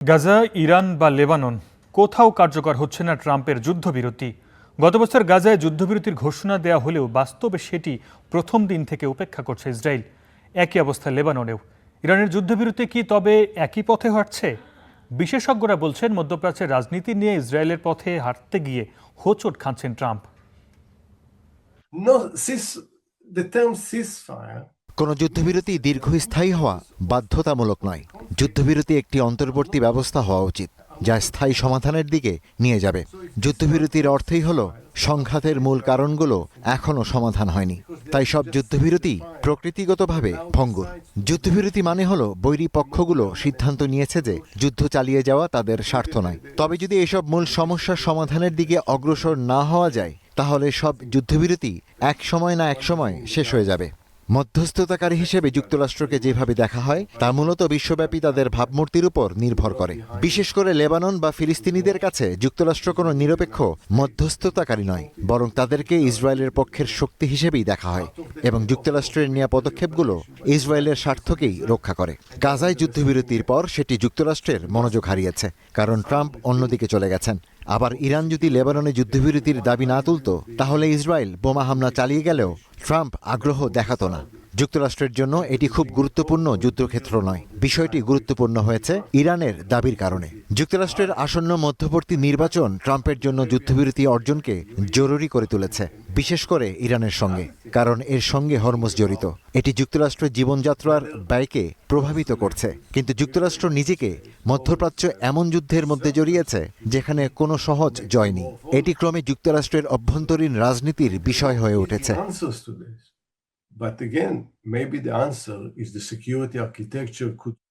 Gaza, Iran বা Lebanon কোথাও কার্যকর হচ্ছে না ট্রাম্পের যুদ্ধবিরতি। গত বছর গাজায় যুদ্ধবিরতির ঘোষণা দেওয়া হলেও বাস্তবে সেটি প্রথম দিন থেকে উপেক্ষা করছে ইসরায়েল। একই অবস্থা লেবাননেও। ইরানের যুদ্ধবিরতি কি তবে একই পথে হাঁটছে? বিশেষজ্ঞরা বলছেন মধ্যপ্রাচ্যের রাজনীতি নিয়ে ইসরায়েলের পথে হাঁটতে গিয়ে হোঁচট খাচ্ছেন Trump. No, the term ceasefire. কোনো যুদ্ধবিরতি দীর্ঘস্থায়ী হওয়া বাধ্যতামূলক নয়। যুদ্ধবিরতি একটি অন্তর্বর্তী ব্যবস্থা হওয়া উচিত, যা স্থায়ী সমাধানের দিকে নিয়ে যাবে। যুদ্ধবিরতির অর্থই হলো সংঘাতের মূল কারণগুলো এখনও সমাধান হয়নি, তাই সব যুদ্ধবিরতি প্রকৃতিগতভাবে ভঙ্গুর। যুদ্ধবিরতি মানে হলো বৈরী পক্ষগুলো সিদ্ধান্ত নিয়েছে যে যুদ্ধ চালিয়ে যাওয়া তাদের স্বার্থ নয়। তবে যদি এসব মূল সমস্যার সমাধানের দিকে অগ্রসর না হওয়া যায়, তাহলে সব যুদ্ধবিরতি এক সময় না এক সময় শেষ হয়ে যাবে। মধ্যস্থতাকারী হিসেবে যুক্তরাষ্ট্রকে যেভাবে দেখা হয় তা মূলত বিশ্বব্যাপী তাদের ভাবমূর্তির উপর নির্ভর করে। বিশেষ করে লেবানন বা ফিলিস্তিনিদের কাছে যুক্তরাষ্ট্র কোনো নিরপেক্ষ মধ্যস্থতাকারী নয়, বরং তাদেরকে ইসরায়েলের পক্ষের শক্তি হিসেবেই দেখা হয় এবং যুক্তরাষ্ট্রের নেওয়া পদক্ষেপগুলো ইসরায়েলের স্বার্থকেই রক্ষা করে। গাজায় যুদ্ধবিরতির পর সেটি যুক্তরাষ্ট্রের মনোযোগ হারিয়েছে, কারণ ট্রাম্প অন্যদিকে চলে গেছেন। আবার ইরান যদি লেবাননে যুদ্ধবিরতির দাবি না তুলত, তাহলে ইসরায়েল বোমা হামলা চালিয়ে গেলেও ট্রাম্প আগ্রহ দেখাতো না। যুক্তরাষ্ট্রের জন্য এটি খুব গুরুত্বপূর্ণ যুদ্ধক্ষেত্র নয়। বিষয়টি গুরুত্বপূর্ণ হয়েছে ইরানের দাবির কারণে। যুক্তরাষ্ট্রের আসন্ন মধ্যবর্তী নির্বাচন ট্রাম্পের জন্য যুদ্ধবিরতি অর্জনকে জরুরি করে তুলেছে, বিশেষ করে ইরানের সঙ্গে, কারণ এর সঙ্গে হরমুজ জড়িত। এটি যুক্তরাষ্ট্রের জীবনযাত্রার ব্যয়কে প্রভাবিত করছে। কিন্তু যুক্তরাষ্ট্র নিজেকে মধ্যপ্রাচ্য এমন যুদ্ধের মধ্যে জড়িয়েছে যেখানে কোনো সহজ জয় নেই। এটি ক্রমে যুক্তরাষ্ট্রের অভ্যন্তরীণ রাজনীতির বিষয় হয়ে উঠেছে। But again, maybe the answer is the security architecture could